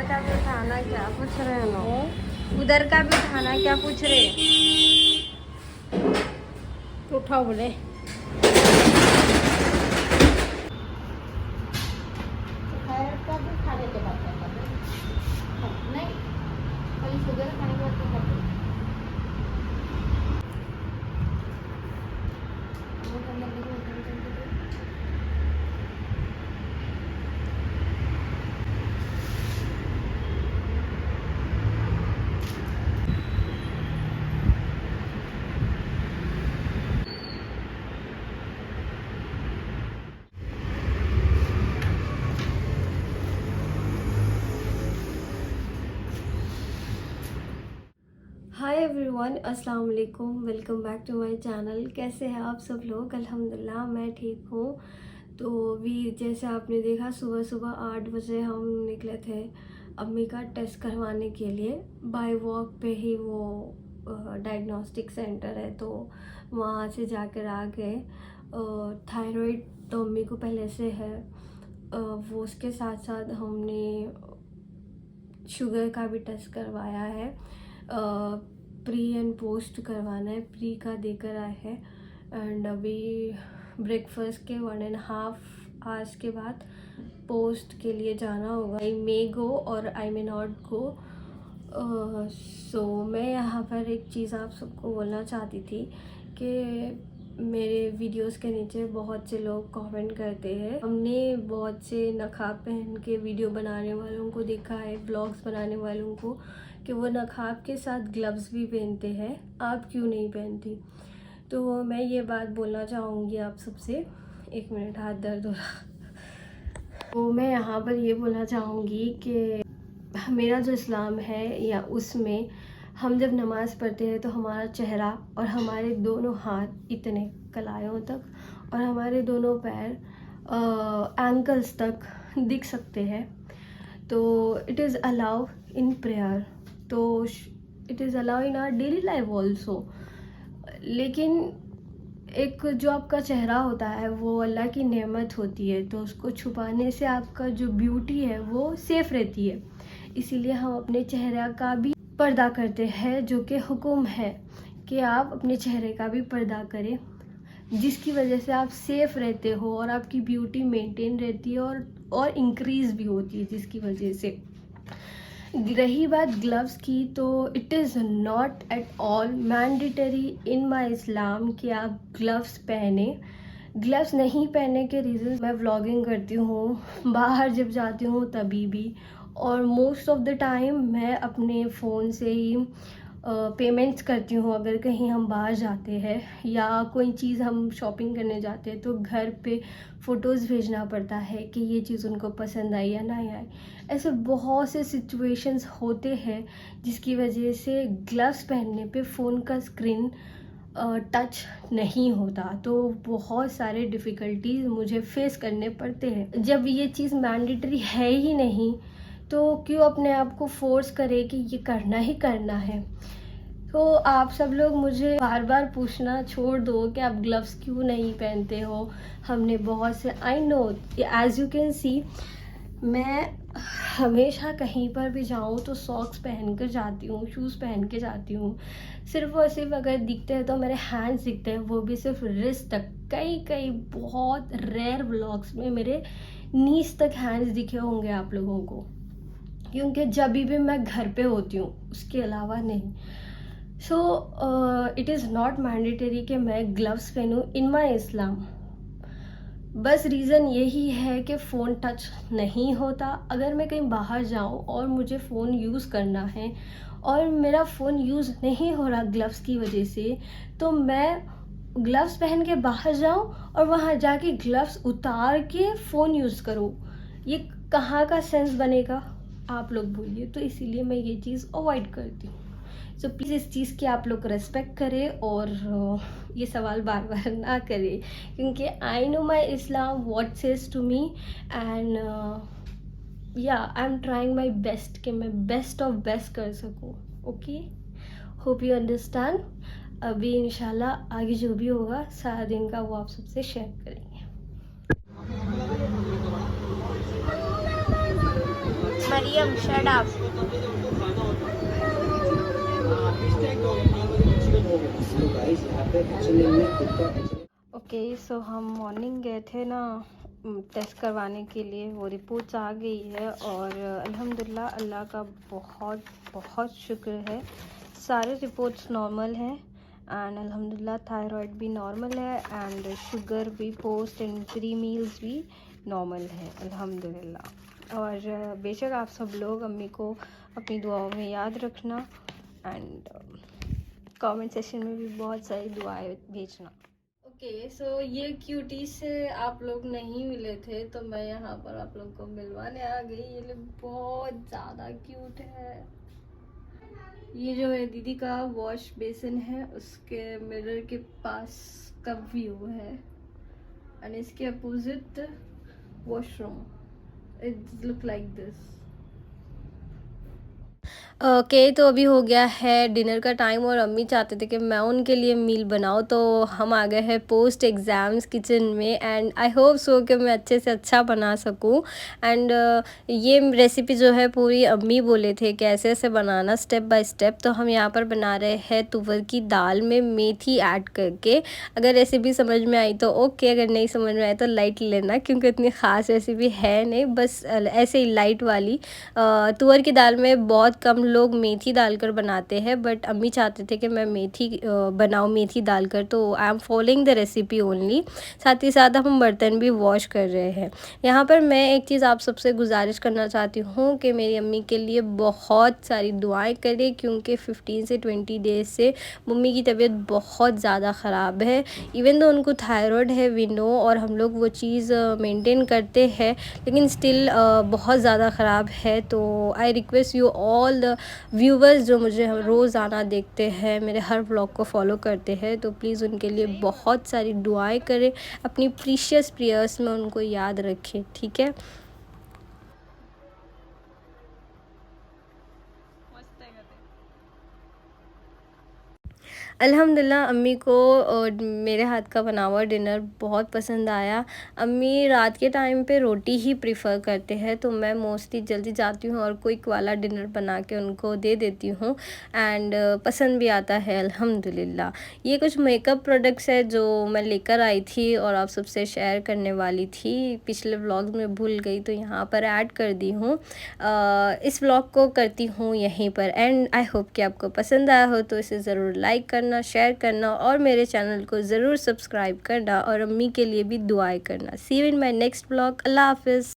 का भी खाना क्या पूछ रहे हैं लोग? उधर का भी खाना क्या पूछ रहे? उठाओ बोले का भी खाने के बाद नहीं, खाली शुगर खाने के बाद करते। हाय एवरीवन, अस्सलाम वालेकुम, welcome back to my channel. कैसे हैं आप सब लोग? अल्हम्दुलिल्लाह मैं ठीक हूँ। तो भी जैसे आपने देखा, सुबह सुबह 8 बजे हम निकले थे अम्मी का टेस्ट करवाने के लिए। बाय वॉक पे ही वो डायग्नोस्टिक सेंटर है, तो वहाँ से जाकर आ गए। थायराइड तो अम्मी को पहले से है, वो उसके साथ साथ हमने शुगर का भी टेस्ट करवाया है। प्री एंड पोस्ट करवाना है। प्री का देकर आए हैं एंड अभी ब्रेकफास्ट के 1.5 आवर्स के बाद पोस्ट के लिए जाना होगा। आई मे गो और आई मे नॉट गो। सो मैं यहाँ पर एक चीज़ आप सबको बोलना चाहती थी कि मेरे वीडियोस के नीचे बहुत से लोग कमेंट करते हैं। हमने बहुत से नकाब पहन के वीडियो बनाने वालों को देखा है, ब्लॉग्स बनाने वालों को, कि वो नकाब के साथ ग्लव्स भी पहनते हैं। आप क्यों नहीं पहनती? तो मैं ये बात बोलना चाहूँगी आप सबसे। एक मिनट, हाथ दर्द हो रहा। तो मैं यहाँ पर ये बोलना चाहूँगी कि मेरा जो इस्लाम है या उसमें हम जब नमाज़ पढ़ते हैं तो हमारा चेहरा और हमारे दोनों हाथ इतने कलायों तक और हमारे दोनों पैर एंकल्स तक दिख सकते हैं। तो it is allow in prayer, तो it is allow in our daily life also. लेकिन एक जो आपका चेहरा होता है वो अल्लाह की नेमत होती है, तो उसको छुपाने से आपका जो ब्यूटी है वो सेफ रहती है। इसीलिए हम अपने चेहरे का भी पर्दा करते हैं, जो कि हुक्म है कि आप अपने चेहरे का भी पर्दा करें, जिसकी वजह से आप सेफ रहते हो और आपकी ब्यूटी मेंटेन रहती है और इंक्रीज भी होती है। जिसकी वजह से रही बात ग्लव्स की, तो it is not at all mandatory in my Islam कि आप ग्लव्स पहने। ग्लव्स नहीं पहनने के रीज़न, मैं व्लॉगिंग करती हूँ, बाहर जब जाती हूँ तभी भी, और मोस्ट ऑफ द टाइम मैं अपने फ़ोन से ही पेमेंट्स करती हूँ। अगर कहीं हम बाहर जाते हैं या कोई चीज़ हम शॉपिंग करने जाते हैं तो घर पे फ़ोटोज़ भेजना पड़ता है कि ये चीज़ उनको पसंद आई या नहीं आई। ऐसे बहुत से सिचुएशंस होते हैं जिसकी वजह से ग्लव्स पहनने पे फ़ोन का स्क्रीन टच नहीं होता, तो बहुत सारे डिफ़िकल्टीज मुझे फेस करने पड़ते हैं। जब ये चीज़ मैंडेटरी है ही नहीं तो क्यों अपने आप को फोर्स करे कि ये करना ही करना है। तो आप सब लोग मुझे बार बार पूछना छोड़ दो कि आप ग्लव्स क्यों नहीं पहनते हो। हमने बहुत से, I know, as you can see, मैं हमेशा कहीं पर भी जाऊँ तो सॉक्स पहन कर जाती हूँ, शूज़ पहन के जाती हूँ। सिर्फ और सिर्फ अगर दिखते हैं तो मेरे हैंड्स दिखते हैं, वो भी सिर्फ रिस्ट तक। कई बहुत रेयर व्लॉग्स में मेरे नीज तक हैंड्स दिखे होंगे आप लोगों को, क्योंकि जब भी मैं घर पे होती हूँ, उसके अलावा नहीं। So it is not mandatory कि मैं ग्लव्स पहनूँ इन माई इस्लाम। बस रीज़न यही है कि फ़ोन टच नहीं होता। अगर मैं कहीं बाहर जाऊँ और मुझे फ़ोन यूज़ करना है और मेरा फ़ोन यूज़ नहीं हो रहा ग्लव्स की वजह से, तो मैं ग्लव्स पहन के बाहर जाऊँ और वहाँ जाके ग्लव्स उतार के फ़ोन यूज़ करूँ। ये कहाँ का सेंस बनेगा, आप लोग बोलिए। तो इसीलिए मैं ये चीज़ अवॉइड करती हूँ। सो प्लीज़ इस चीज़ की आप लोग रेस्पेक्ट करें और ये सवाल बार बार ना करें, क्योंकि I know my Islam what says to me and या I am trying my best कि मैं बेस्ट ऑफ बेस्ट कर सकूँ। Okay, hope you understand. अभी इंशाल्लाह आगे जो भी होगा सारा दिन का वो आप सबसे शेयर करेंगे। Mariam shut up. Okay so हम मॉर्निंग गए थे ना टेस्ट करवाने के लिए, वो रिपोर्ट्स आ गई है और अल्हम्दुलिल्लाह अल्लाह का बहुत बहुत शुक्र है, सारे रिपोर्ट्स नॉर्मल हैं एंड अल्हम्दुलिल्लाह थायराइड भी नॉर्मल है एंड शुगर भी पोस्ट एंड प्री मील्स भी नॉर्मल है अल्हम्दुलिल्लाह। और बेशक आप सब लोग अम्मी को अपनी दुआओं में याद रखना एंड कमेंट सेक्शन में भी बहुत सारी दुआएं भेजना। ओके सो ये क्यूटी से आप लोग नहीं मिले थे तो मैं यहाँ पर आप लोग को मिलवाने आ गई। ये लोग बहुत ज़्यादा क्यूट है। ये जो है दीदी का वॉश बेसिन है, उसके मिरर के पास का व्यू है एंड इसके opposite washroom, it look like this. Okay तो अभी हो गया है डिनर का टाइम और अम्मी चाहते थे कि मैं उनके लिए मील बनाऊँ, तो हम आ गए हैं पोस्ट एग्ज़ाम्स किचन में एंड आई होप सो कि मैं अच्छे से अच्छा बना सकूँ। एंड ये रेसिपी जो है पूरी अम्मी बोले थे कि ऐसे ऐसे बनाना स्टेप बाय स्टेप। तो हम यहाँ पर बना रहे हैं तुअर की दाल में मेथी ऐड करके। अगर रेसिपी समझ में आई तो ओके, अगर नहीं समझ में आए तो लाइट लेना, क्योंकि इतनी ख़ास रेसिपी है नहीं, बस ऐसे ही लाइट वाली। तुअर की दाल में बहुत कम लोग मेथी डालकर बनाते हैं, बट अम्मी चाहते थे कि मैं मेथी बनाऊँ मेथी डालकर, तो I am following the recipe only. साथ ही साथ हम बर्तन भी वॉश कर रहे हैं। यहाँ पर मैं एक चीज़ आप सबसे गुजारिश करना चाहती हूँ कि मेरी अम्मी के लिए बहुत सारी दुआएं करें, क्योंकि 15 से 20 डेज से मम्मी की तबीयत बहुत ज़्यादा ख़राब है। इवन तो उनको थायराइड है वी नो, और हम लोग वो चीज़ मेंटेन करते हैं, लेकिन स्टिल बहुत ज़्यादा ख़राब है। तो I request you all the viewers जो मुझे रोज़ाना देखते हैं, मेरे हर व्लॉग को फॉलो करते हैं, तो प्लीज़ उनके लिए बहुत सारी दुआएं करें, अपनी प्रीशियस प्रेयर्स में उनको याद रखें, ठीक है। अल्हम्दुलिल्लाह अम्मी को मेरे हाथ का बना हुआ डिनर बहुत पसंद आया। अम्मी रात के टाइम पे रोटी ही प्रिफ़र करते हैं, तो मैं मोस्टली जल्दी जाती हूँ और क्विक वाला डिनर बना के उनको दे देती हूँ एंड पसंद भी आता है अल्हम्दुलिल्लाह। ये कुछ मेकअप प्रोडक्ट्स है जो मैं लेकर आई थी और आप सबसे शेयर करने वाली थी, पिछले व्लॉग में भूल गई तो यहाँ पर ऐड कर दी हूँ। इस व्लॉग को करती हूँ यहीं पर एंड आई होप कि आपको पसंद आया हो, तो इसे ज़रूर लाइक करना, शेयर करना और मेरे चैनल को ज़रूर सब्सक्राइब करना और अम्मी के लिए भी दुआएं करना। See you in my next vlog. Allah हाफ़िज़।